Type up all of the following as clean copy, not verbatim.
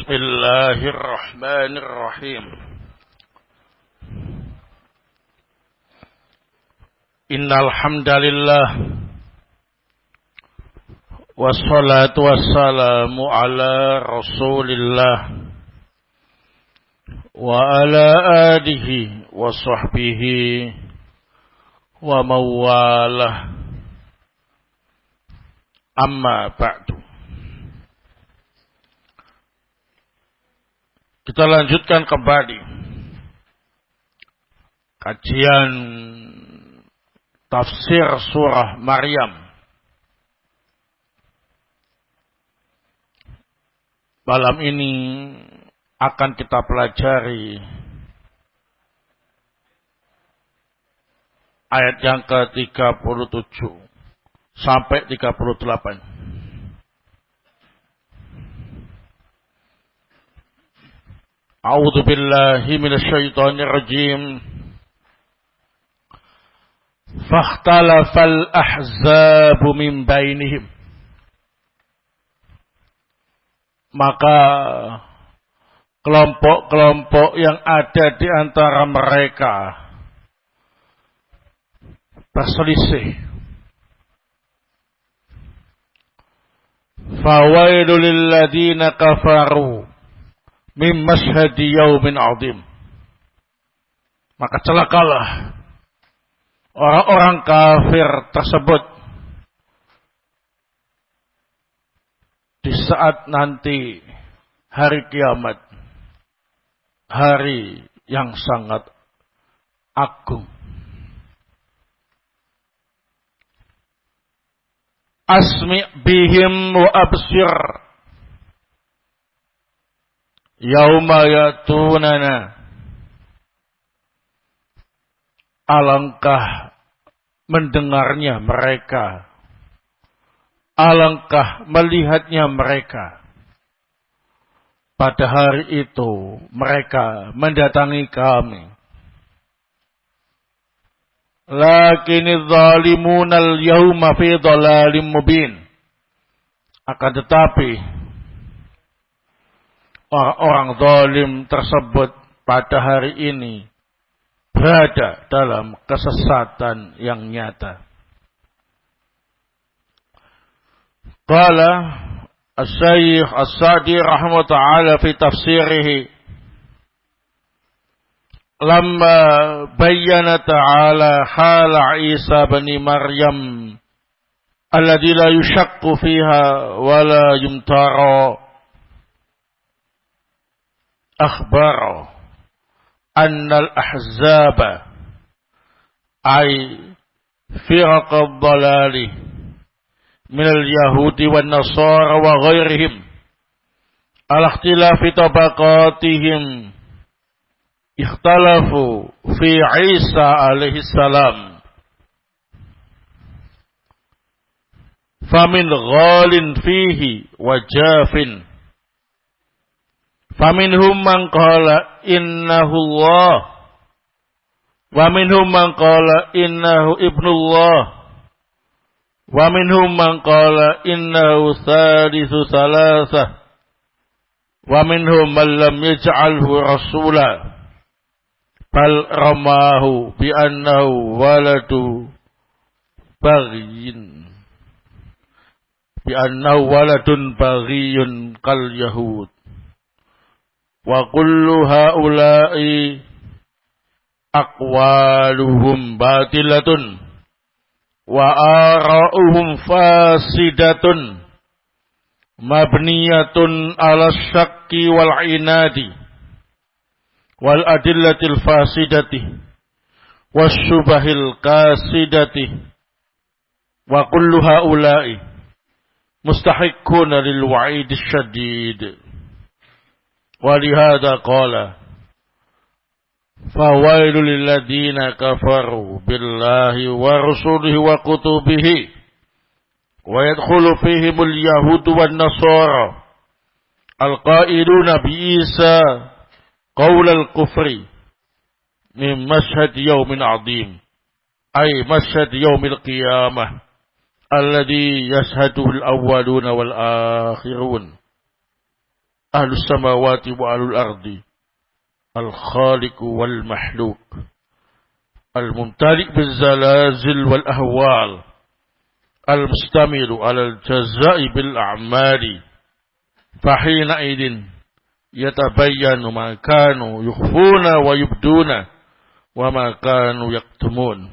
Bismillahirrahmanirrahim. Innal hamdalillah wassalatu wassalamu ala Rasulillah wa ala alihi wa sahbihi wa mawalah. Amma ba'du. Kita lanjutkan kembali kajian tafsir surah Maryam. Malam ini akan kita pelajari ayat yang ke-37 sampai 38. A'udzu billahi minasyaitonir rajim. Fakhtalafal ahzabu min bainihim. Maka kelompok-kelompok yang ada di antara mereka berselisih. Fawailul lil ladzina kafaru min mashhadi yaumin azim. Maka celakalah orang-orang kafir tersebut di saat nanti hari kiamat, hari yang sangat agung. Asmi' bihim wa absir yauma yatunana. Alangkah mendengarnya mereka, alangkah melihatnya mereka pada hari itu mereka mendatangi kami. Lakinidz zalimuna al-yawma fi dhalalim mubin. Akan tetapi orang-orang zalim tersebut pada hari ini berada dalam kesesatan yang nyata. Qala Asy-Syaikh As-Sa'di rahimahullah ta'ala fi tafsirihi, lamma bayyana ta'ala hala Isa bin Maryam alladhi la yushaqqu fiha wa la yumtara, akhbara annal ahzaba ay firaq ad-dalali minal yahudi wan nasara wa ghairihim ala ikhtilafi tabaqatihim ikhtalafu fi Isa alaihi salam famin ghalin fihi wa jafin. Faminhum man qala innahu Allah wa minhum man qala innahu ibnullah wa minhum man qala innahu thalithu thalathah wa minhum man lam yaj'alhu rasula bal ramahu bi annahu waladu baghin bi annahu waladun baghiyun kal yahud. Wa kullu haula'i aqwaluhum batilatun wa ara'uhum fasidatun mabniyatun ala syakki wal inadi wal adillatil fasidati wasyubahil kasidati wa kullu haula'i mustahiqquna lil wa'idis syadid. ولهذا قال فويل للذين كفروا بالله ورسوله وكتبه ويدخل فيهم اليهود والنصارى القائلون بعيسى قول الكفر من مشهد يوم عظيم أي مشهد يوم القيامة الذي يشهده الأولون والآخرون ahlus samawati wa ahlul ardi, al-khaliq wal mahluk, al-mumtali' bil zalazil wal ahwal, al-mustamiru 'ala al-jazaa'i bil a'mali. Fahina idin yatabayyanu ma kanu yukhfuna wa yubduna wa ma kanu yaktumun.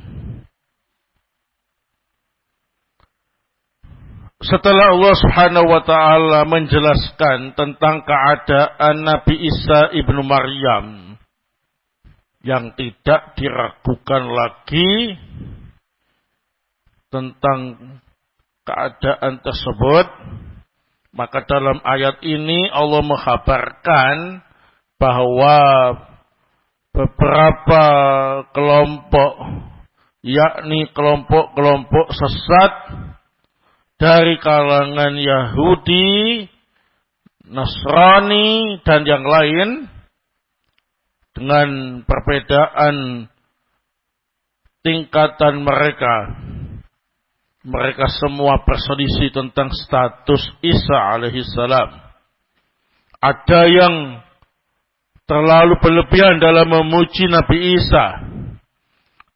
Setelah Allah Subhanahu wa taala menjelaskan tentang keadaan Nabi Isa ibnu Maryam yang tidak diragukan lagi tentang keadaan tersebut, maka dalam ayat ini Allah mengkhabarkan bahwa beberapa kelompok, yakni kelompok-kelompok sesat dari kalangan Yahudi, Nasrani, dan yang lain, dengan perbedaan tingkatan mereka. Mereka semua berselisih tentang status Isa alaihissalam. Ada yang terlalu berlebihan dalam memuji Nabi Isa.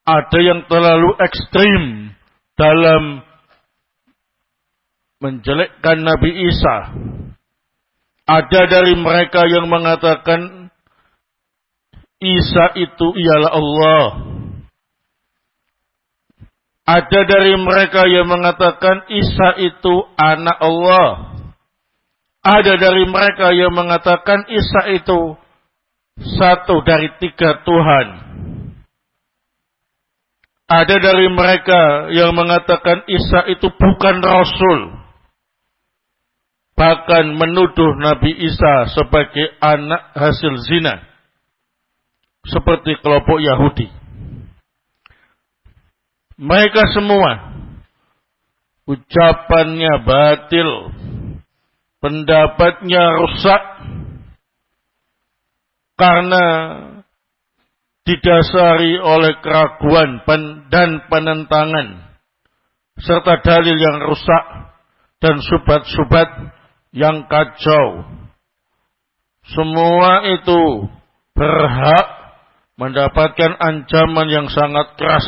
Ada yang terlalu ekstrim dalam menjelekkan Nabi Isa. Ada dari mereka yang mengatakan Isa itu ialah Allah. Ada dari mereka yang mengatakan Isa itu anak Allah. Ada dari mereka yang mengatakan Isa itu satu dari 3 Tuhan. Ada dari mereka yang mengatakan Isa itu bukan Rasul. Bahkan menuduh Nabi Isa sebagai anak hasil zina. Seperti kelompok Yahudi. Mereka semua ucapannya batil, pendapatnya rusak, karena didasari oleh keraguan dan penentangan, serta dalil yang rusak dan syubhat-syubhat yang kacau. Semua itu berhak mendapatkan ancaman yang sangat keras.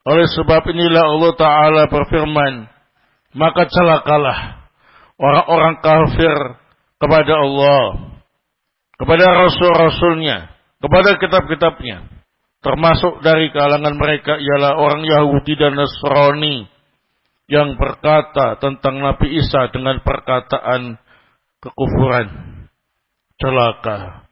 Oleh sebab inilah Allah Ta'ala berfirman, maka celakalah orang-orang kafir kepada Allah, kepada Rasul-Rasulnya, kepada kitab-kitabnya. Termasuk dari kalangan mereka ialah orang Yahudi dan Nasrani yang berkata tentang Nabi Isa dengan perkataan kekufuran. Celaka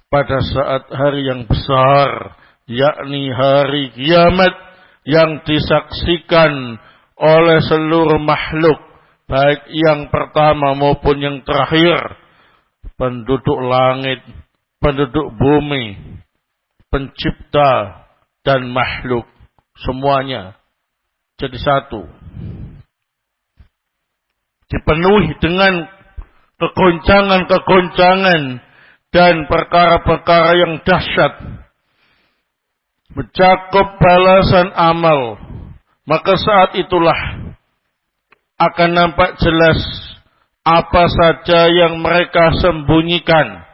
pada saat hari yang besar, yakni hari kiamat, yang disaksikan oleh seluruh makhluk, baik yang pertama maupun yang terakhir, penduduk langit, penduduk bumi, pencipta dan makhluk, semuanya jadi satu. Dipenuhi dengan kegoncangan-kegoncangan dan perkara-perkara yang dahsyat, mencakup balasan amal. Maka saat itulah akan nampak jelas apa saja yang mereka sembunyikan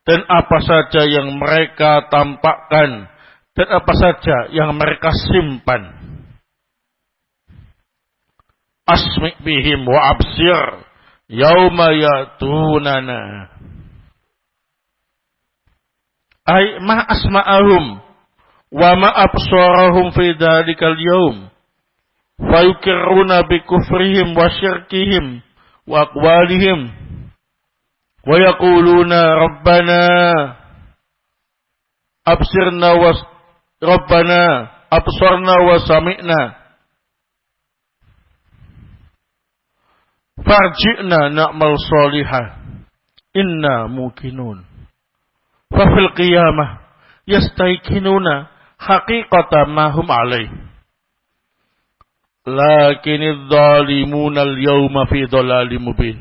dan apa saja yang mereka tampakkan dan apa saja yang mereka simpan. Asmi' bihim wa absir yauma yatunana. Ay ma asma'ahum wa ma absarahum fi dhalikal yawm fayukirruna bi kufrihim wa syirkihim wa aqwalihim wa yaquluna rabbana absirna wa rabbana absarna wa sami'na farji'na na'mal salihah inna muqinun. Fa fil qiyamah yastaiqinuna haqiqatan ma hum alaih. Lakinidz zalimuna al-yawma fi dhalalim mubin.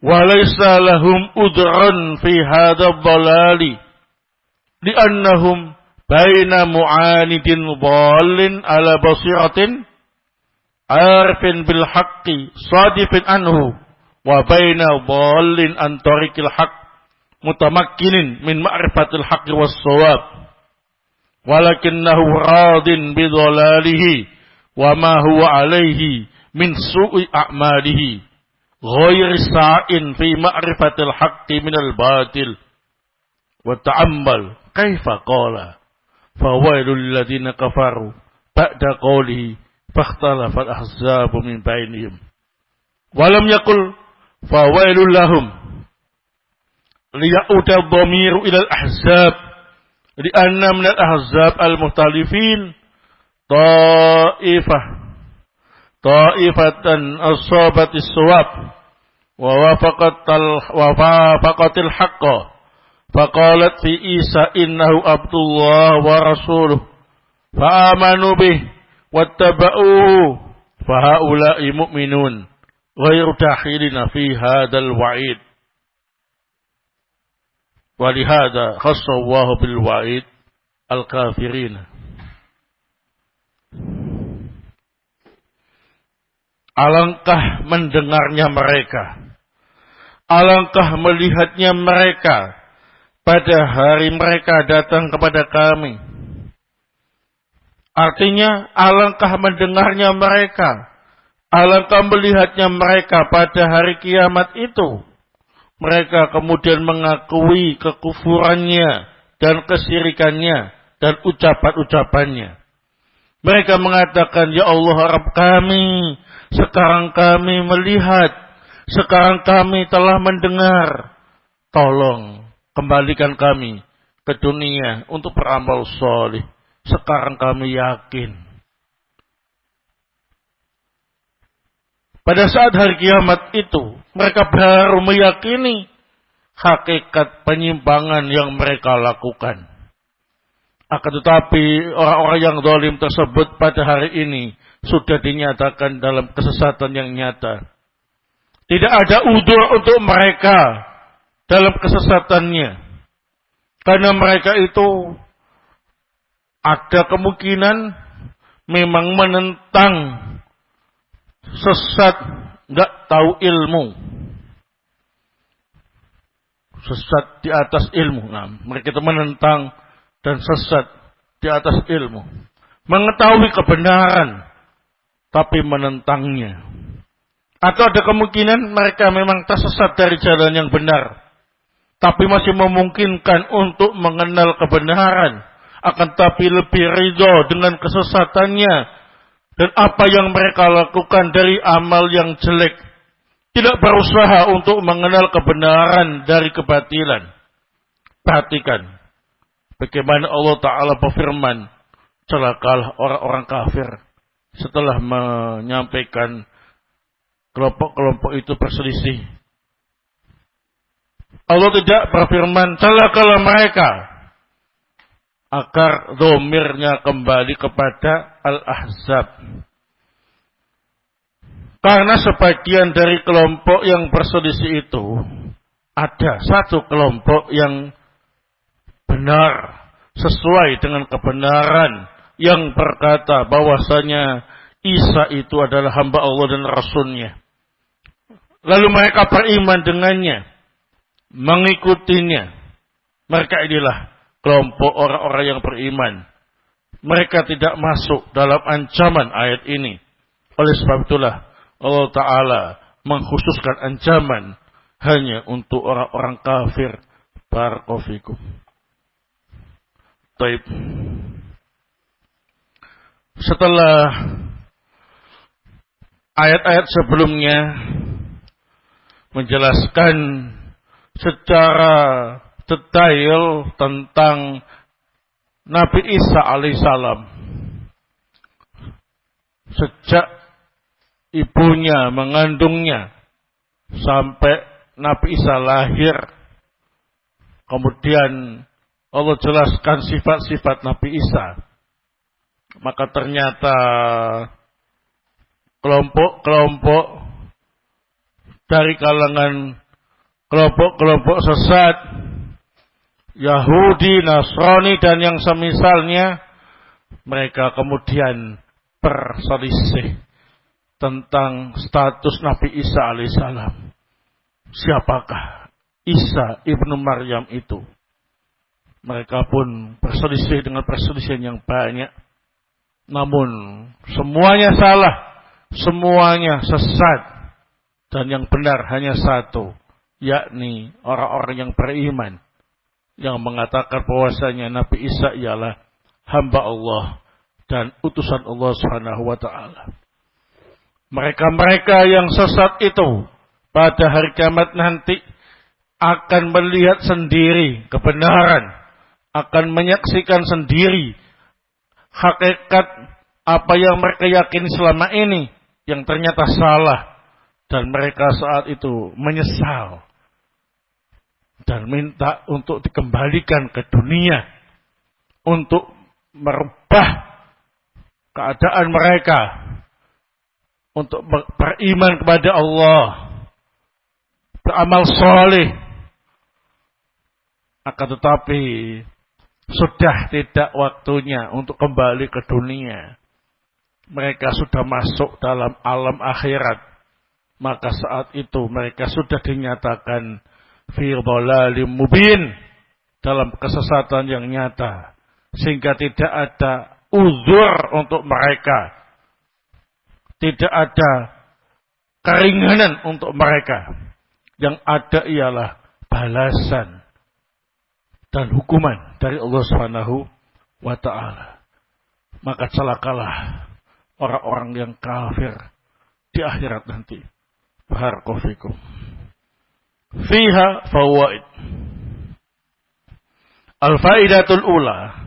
Wa laysa lahum udhrun fi hadzal dhalali li'annahum baina mu'anidin dhallin ala basiratin arifin bil haqqi sadifin anhu wa baina dhallin an tariqil haqq mutamakkinin min ma'rifatil haqqi was shawab walakinnahu radin bi dhalalihi wa ma huwa alaihi min su'i a'malihi ghairi sa'in fi ma'rifatil haqqi minal batil wa ta'ammal kaifa qala fawailul ladzina kafaru ba'da qawlihi fakhtalafal ahzabu min bainihim walam yakul fawailul lahum liya'uda dhamiru ilal ahzab li'anna minal ahzab al-muhtalifin ta'ifatan asabatis shawab wa wafaqatil haqqa faqalat fi Isa innahu abdullah wa rasuluh fa'amanu bih wattaba'uhu fahaula'i mu'minun ghairu dakhilina fi hadzal wa'id wa lihadza khassa Allahu bil wa'id al-kafirin. Alangkah mendengarnya mereka, alangkah melihatnya mereka pada hari mereka datang kepada kami. Artinya, alangkah mendengarnya mereka, alangkah melihatnya mereka pada hari kiamat itu. Mereka kemudian mengakui kekufurannya dan kesyirikannya dan ucapan-ucapannya. Mereka mengatakan, ya Allah Rabb kami, sekarang kami melihat, sekarang kami telah mendengar. Tolong kembalikan kami ke dunia untuk beramal soleh. Sekarang kami yakin. Pada saat hari kiamat itu, mereka baru meyakini hakikat penyimpangan yang mereka lakukan. Akan tetapi orang-orang yang zalim tersebut pada hari ini sudah dinyatakan dalam kesesatan yang nyata. Tidak ada udzur untuk mereka dalam kesesatannya. Karena mereka itu ada kemungkinan memang menentang sesat, nggak tahu ilmu. Sesat di atas ilmu. Nah, mereka itu menentang dan sesat di atas ilmu. Mengetahui kebenaran tapi menentangnya. Atau ada kemungkinan mereka memang tersesat dari jalan yang benar, tapi masih memungkinkan untuk mengenal kebenaran, akan tapi lebih ridho dengan kesesatannya dan apa yang mereka lakukan dari amal yang jelek. Tidak berusaha untuk mengenal kebenaran dari kebatilan. Perhatikan bagaimana Allah Ta'ala berfirman, celakalah orang-orang kafir. Setelah menyampaikan kelompok-kelompok itu berselisih, Allah tidak berfirman celakalah mereka, agar domirnya kembali kepada Al-Ahzab. Karena sebagian dari kelompok yang berselisih itu, ada satu kelompok yang benar, sesuai dengan kebenaran, yang berkata bahwasanya Isa itu adalah hamba Allah dan Rasul-Nya. Lalu mereka beriman dengannya, mengikutinya. Mereka inilah kelompok orang-orang yang beriman. Mereka tidak masuk dalam ancaman ayat ini. Oleh sebab itulah Allah Ta'ala mengkhususkan ancaman hanya untuk orang-orang kafir. Barakallahu fikum. Taib. Setelah ayat-ayat sebelumnya menjelaskan secara detail tentang Nabi Isa alaihissalam, sejak ibunya mengandungnya sampai Nabi Isa lahir, kemudian Allah jelaskan sifat-sifat Nabi Isa. Maka ternyata kelompok-kelompok dari kalangan kelompok-kelompok sesat, Yahudi, Nasrani, dan yang semisalnya, mereka kemudian berselisih tentang status Nabi Isa alaihissalam. siapakah Isa ibnu Maryam itu. Mereka pun berselisih dengan perselisihan yang banyak. Namun semuanya salah, semuanya sesat. Dan yang benar hanya satu, yakni orang-orang yang beriman, yang mengatakan bahwasanya Nabi Isa ialah hamba Allah dan utusan Allah Subhanahu wa taala. Mereka-mereka yang sesat itu pada hari kiamat nanti akan melihat sendiri kebenaran, akan menyaksikan sendiri hakikat apa yang mereka yakini selama ini yang ternyata salah, dan mereka saat itu menyesal dan minta untuk dikembalikan ke dunia untuk merubah keadaan mereka, untuk beriman kepada Allah, beramal soleh. Akan tetapi sudah tidak waktunya untuk kembali ke dunia. Mereka sudah masuk dalam alam akhirat. Maka saat itu mereka sudah dinyatakan fi dhalalim mubin, dalam kesesatan yang nyata, sehingga tidak ada uzur untuk mereka, tidak ada keringanan untuk mereka. Yang ada ialah balasan dan hukuman dari Allah Subhanahu wa taala. Maka celakalah orang-orang yang kafir di akhirat nanti. Barakallahu fikum. Fiha fawaid. Al-faidatul ula.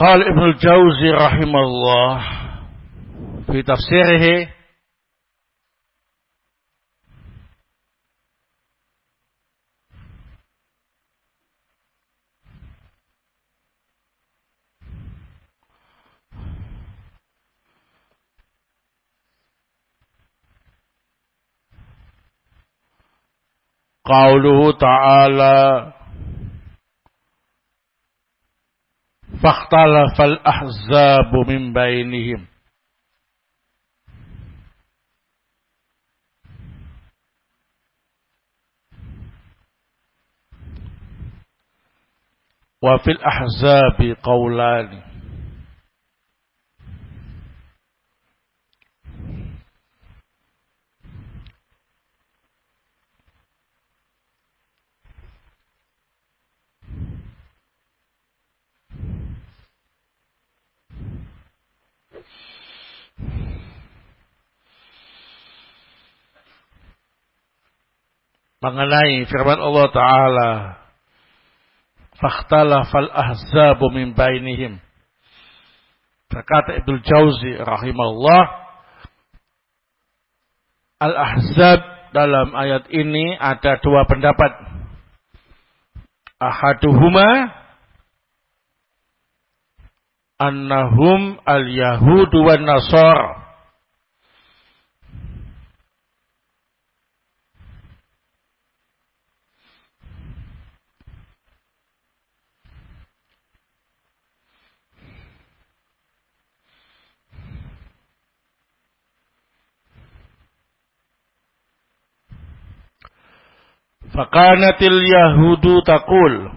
Qala Ibnu Jauzi rahimahullah fi tafsirihi qauluhu ta'ala fakhtalafal ahzabu min bainihim. Wa fil ahzabi qaulani. Mengenai firman Allah Ta'ala, fakhtalafal ahzabu min bainihim. Berkata Ibnu Jauzi rahimahullah, al-ahzab dalam ayat ini ada dua pendapat. Ahaduhuma annahum al-yahudu wan nasara. Fakanatil yahudu taqul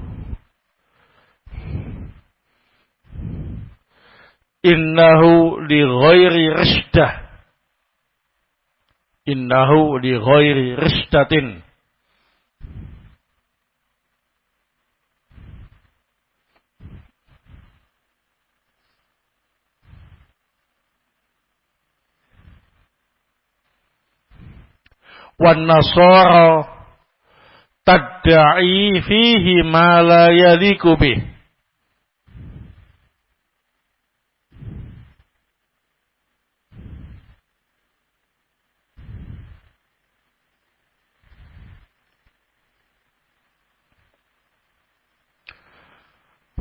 innahu li ghairi rishdah, innahu li ghairi rishdatin. Wan nasara tadda'i fihi ma la yaliku bih.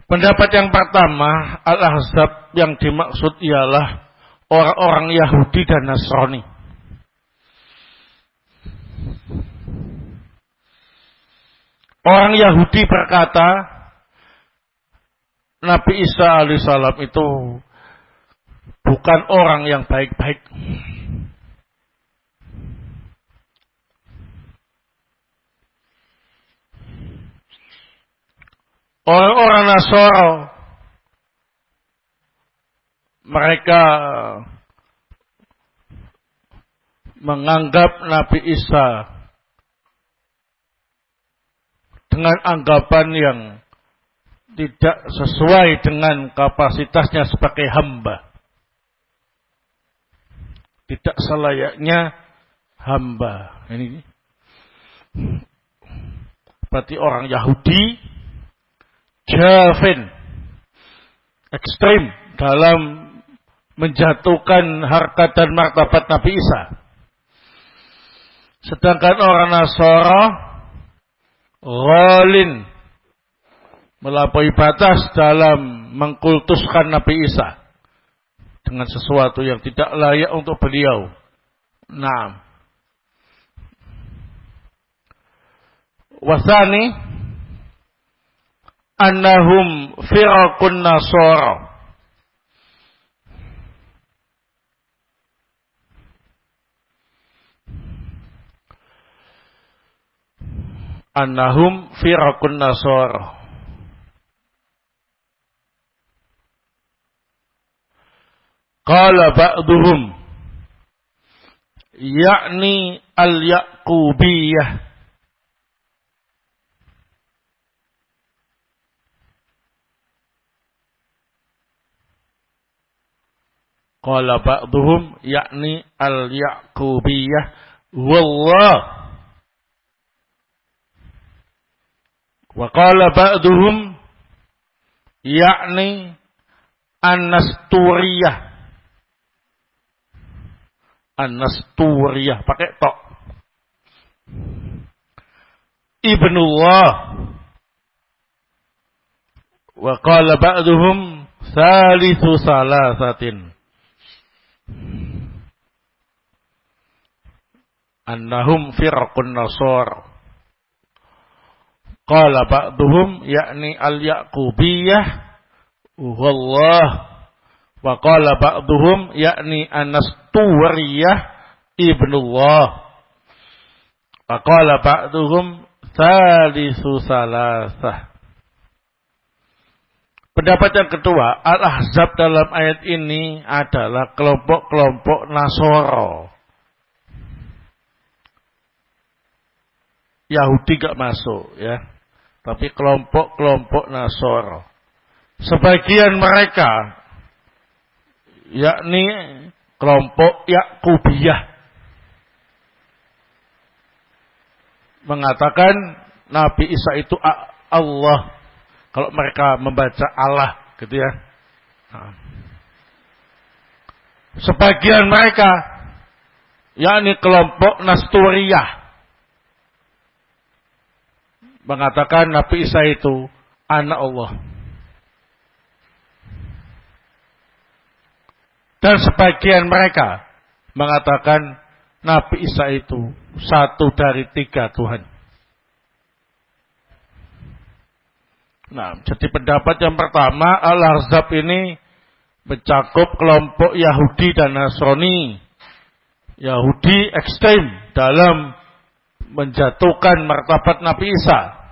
Pendapat yang pertama, Al-Ahzab yang dimaksud ialah orang-orang Yahudi dan Nasrani. Orang Yahudi berkata, Nabi Isa alaihissalam itu bukan orang yang baik-baik. Orang-orang Nasara, mereka menganggap Nabi Isa dengan anggapan yang tidak sesuai dengan kapasitasnya sebagai hamba. Tidak selayaknya hamba. Ini berarti orang Yahudi jafin, ekstrim dalam menjatuhkan harkat dan martabat Nabi Isa. Sedangkan orang Nasara ghalin, melampaui batas dalam mengkultuskan Nabi Isa dengan sesuatu yang tidak layak untuk beliau. Naam. Wasani annahum firaqun Nasara. Annahum firaqun Nasara. Qala ba'duhum yakni al-Yaqubiyah. Qala ba'duhum yakni al-Yaqubiyah wallah. Wa qala ba'duhum yakni an-Nasturiyah. An-Nasturiyah pakai tok. Ibnullah. Wa qala ba'duhum thalithu salasatin. Annahum firqun Nasar. Qala ba'duhum yakni al-Yaqubiyah wallah. Wa qala ba'duhum yakni an-Nasturiyah ibnullah. Wa qala ba'duhum thalithu salasah. Pendapat yang kedua, Al-Ahzab dalam ayat ini adalah kelompok-kelompok Nasara. Yahudi gak masuk ya, tapi kelompok-kelompok Nasara. Sebagian mereka, yakni kelompok Yaqubiyah, mengatakan Nabi Isa itu Allah. Kalau mereka membaca Allah gitu ya. Nah. Sebagian mereka, yakni kelompok Nasturiyah, mengatakan Nabi Isa itu anak Allah. Dan sebagian mereka mengatakan Nabi Isa itu satu dari 3 Tuhan. Nah, jadi pendapat yang pertama, Al-Ahzab ini mencakup kelompok Yahudi dan Nasrani. Yahudi ekstrem dalam menjatuhkan martabat Nabi Isa.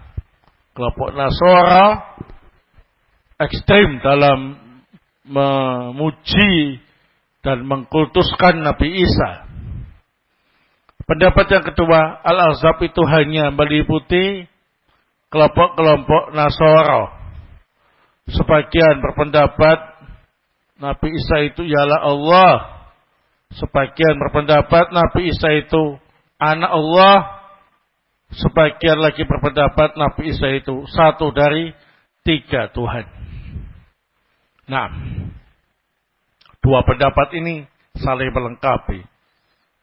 Kelompok Nasara ekstrem dalam memuji dan mengkultuskan Nabi Isa. Pendapat yang kedua, Al-Ahzab itu hanya meliputi kelompok-kelompok Nasara. Sebagian berpendapat Nabi Isa itu ialah Allah. Sebagian berpendapat Nabi Isa itu anak Allah. Sebagian lagi berpendapat Nabi Isa itu satu dari 3 Tuhan. Nah, 2 pendapat ini saling melengkapi.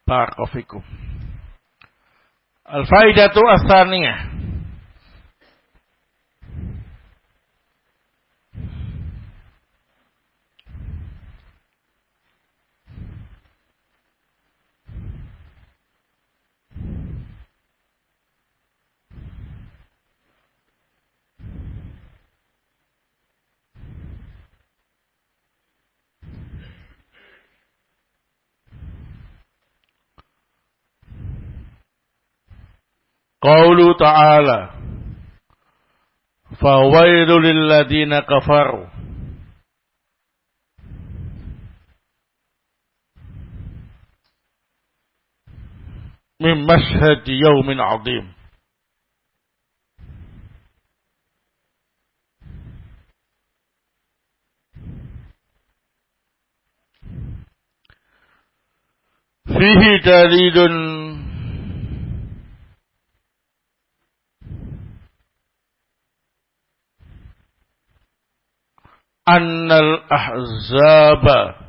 Barakallahu fikum. Al-faidatu ats-tsaniyah. Qaulu ta'ala fawailul lilladzina kafaru min mashhadi yaumin 'adzim. Fihi dalilun annal ahzaba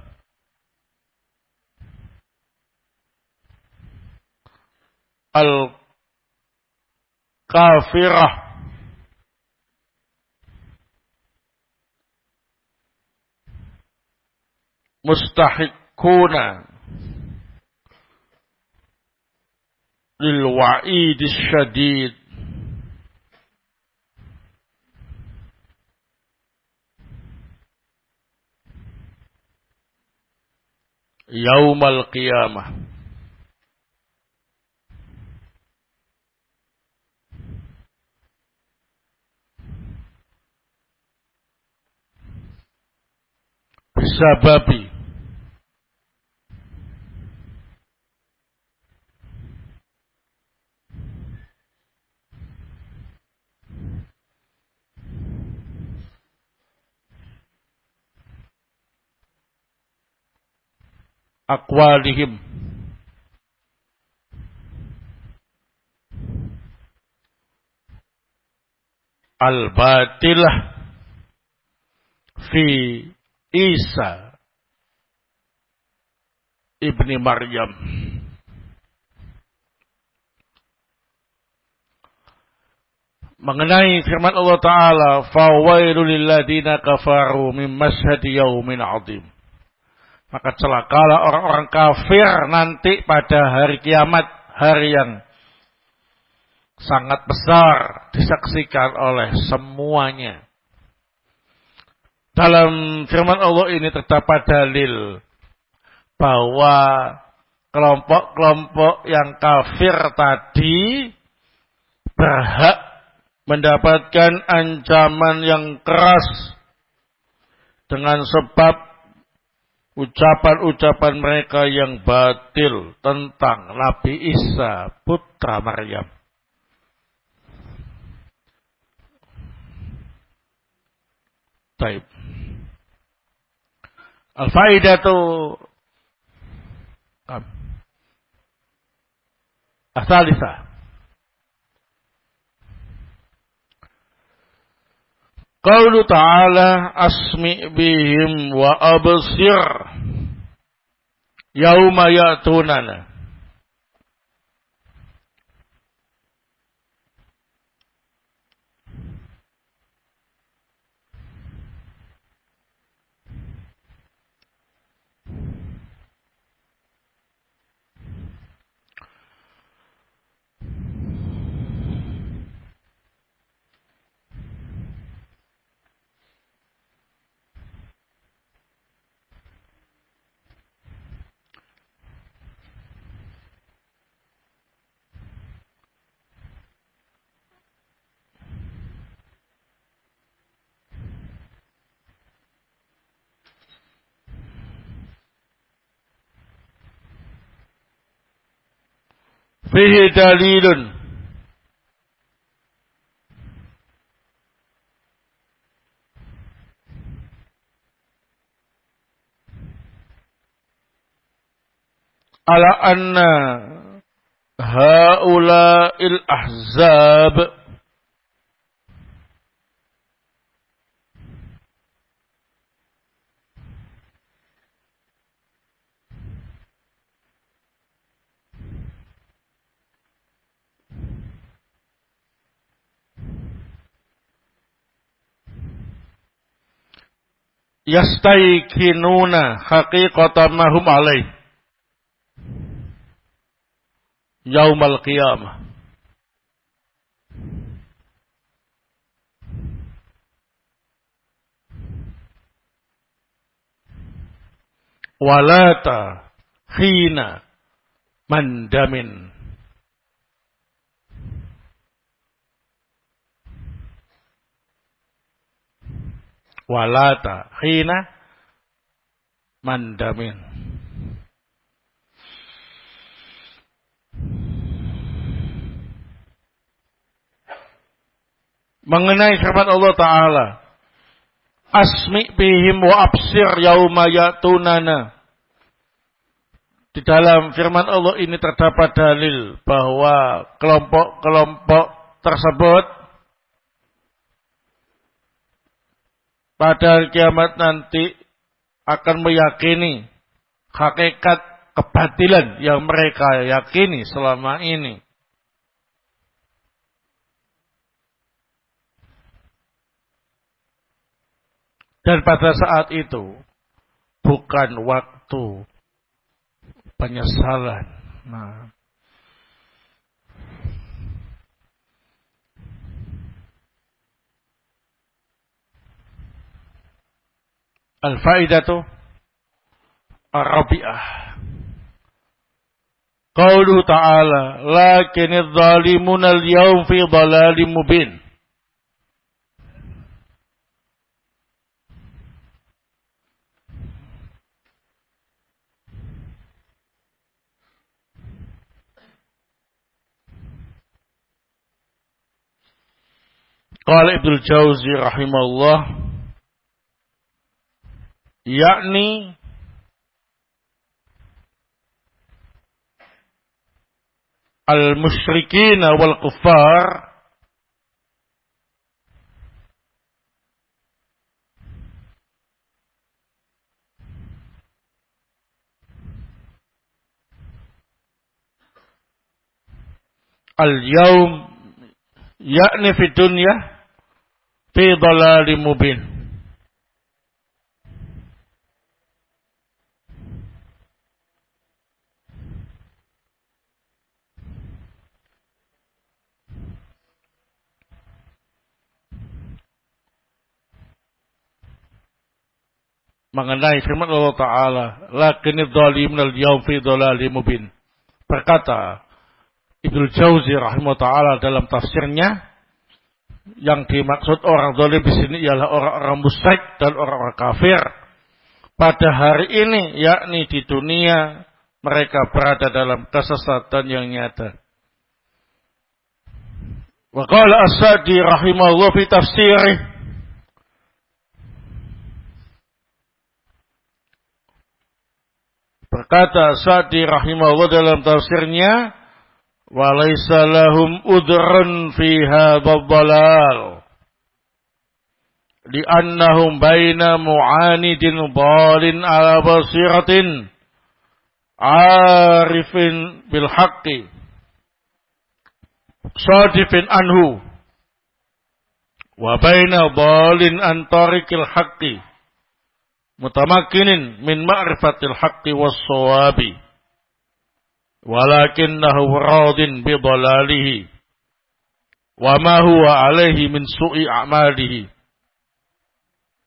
al-kafirah mustahiquna lil wa'id syadid yaumal qiyamah. Bisababi aqwalihim al-batilah fi Isa ibni Maryam. Mengenai firman Allah Ta'ala, fawailul lilladzina kafaru min mashhadi yaumin 'adzim. Maka celakalah orang-orang kafir nanti pada hari kiamat, hari yang sangat besar disaksikan oleh semuanya. Dalam firman Allah ini terdapat dalil bahwa kelompok-kelompok yang kafir tadi berhak mendapatkan ancaman yang keras dengan sebab ucapan-ucapan mereka yang batil tentang Nabi Isa putra Maryam. Baik. Al-faidatu as-salisa. Qaulu ta'ala asmi bihim wa absir yauma ya'tunana. Fihi dalilun ala anna haula'il ahzab yastaiqinuna haqiqatan ma hum alaih yaumal qiyamah. Walata khina mandamin walata hina mandamin. Mengenai firman Allah Ta'ala, asmi bihim wa absir yauma yatunana. Di dalam firman Allah ini terdapat dalil bahwa kelompok-kelompok tersebut pada hari kiamat nanti akan meyakini hakikat kebatilan yang mereka yakini selama ini. Dan pada saat itu bukan waktu penyesalan. Nah, al-faidatu ar-rabi'ah. Qauluhu ta'ala, lakinidz zalimuna al-yawm fi dhalalim mubin. Qala Ibnu Jauzi rahimahullah, yakni al-musyrikin wal kuffar al-yawm yakni fi dunya fi dhalalim mubin. Mengenai firman Allah Ta'ala, lakinidz zalimuna al-yawm fi dhalalim mubin. Berkata Ibnu Jauzi rahimahullah ta'ala dalam tafsirnya, yang dimaksud orang zalim di sini ialah orang-orang musyrik dan orang-orang kafir. Pada hari ini, yakni di dunia, mereka berada dalam kesesatan yang nyata. Wa qala As-Sa'di rahimahullah fi tafsirih, berkata As-Sa'di rahimahullah dalam tafsirnya, walaysa lahum udhrun fi hadzal dhalal li'annahum baina mu'anidin dhalin ala basiratin arifin bil haqqi sadifin anhu wa baina dhalin an tariqil haqqi mutamakkinin min ma'rifatil haqqi was shawabi walakinnahu radin bi dhalalihi wa ma huwa alaihi min su'i a'malihi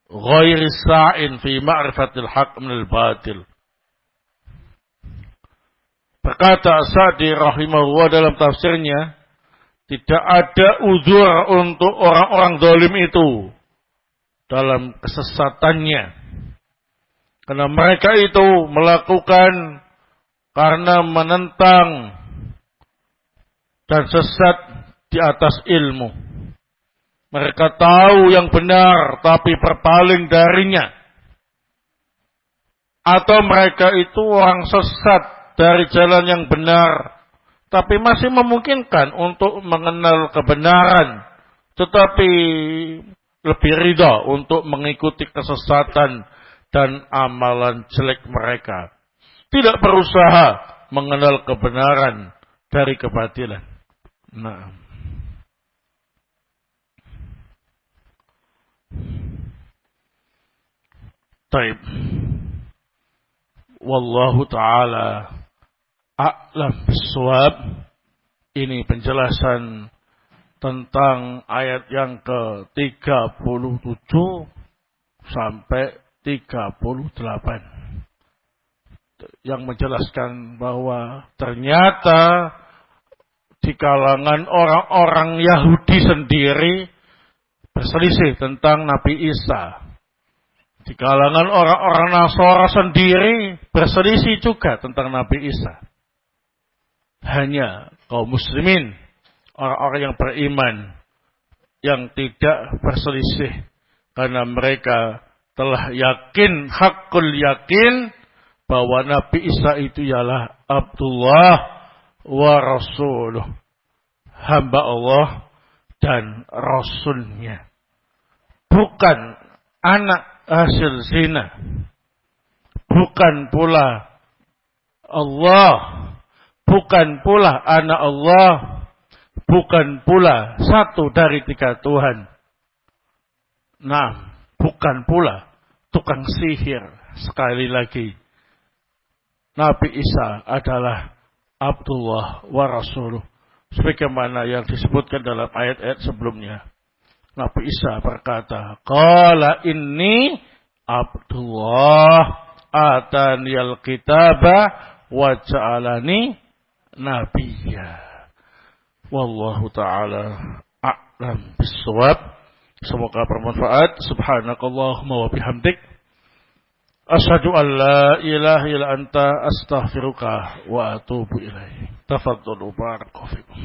ghairi sa'in fi ma'rifatil haqq min al-batil. Berkata Sa'di rahimahullah dalam tafsirnya, tidak ada uzur untuk orang-orang zalim itu dalam kesesatannya, karena mereka itu melakukan karena menentang dan sesat di atas ilmu. Mereka tahu yang benar tapi berpaling darinya. Atau mereka itu orang sesat dari jalan yang benar, tapi masih memungkinkan untuk mengenal kebenaran, tetapi lebih ridha untuk mengikuti kesesatan dan amalan jelek mereka. Tidak berusaha mengenal kebenaran dari kebatilan. Nah, taib. Wallahu ta'ala a'lam bissawab. Ini penjelasan tentang ayat yang ke-37 sampai 38. Yang menjelaskan bahwa ternyata di kalangan orang-orang Yahudi sendiri berselisih tentang Nabi Isa. Di kalangan orang-orang Nasara sendiri berselisih juga tentang Nabi Isa. Hanya kaum muslimin, orang-orang yang beriman, yang tidak berselisih. Karena mereka telah yakin, hakul yakin, bahwa Nabi Isa itu ialah Abdullah wa Rasuluh. Hamba Allah dan Rasulnya. Bukan anak hasil zina. Bukan pula Allah. Bukan pula anak Allah. Bukan pula satu dari 3 Tuhan. Nah, bukan pula tukang sihir. Sekali lagi, Nabi Isa adalah Abdullah wa Rasuluh. Sebagaimana yang disebutkan dalam ayat-ayat sebelumnya. Nabi Isa berkata, Qala inni Abdullah ataniyal kitaba wa ja'alani nabiyya. Wallahu ta'ala a'lam bissawab. Semoga bermanfaat. Subhanakallahumma wa bihamdik. Asyhadu an la ilaha illa anta astaghfiruka wa atubu ilaik. Tafadhalu barakallahu fikum.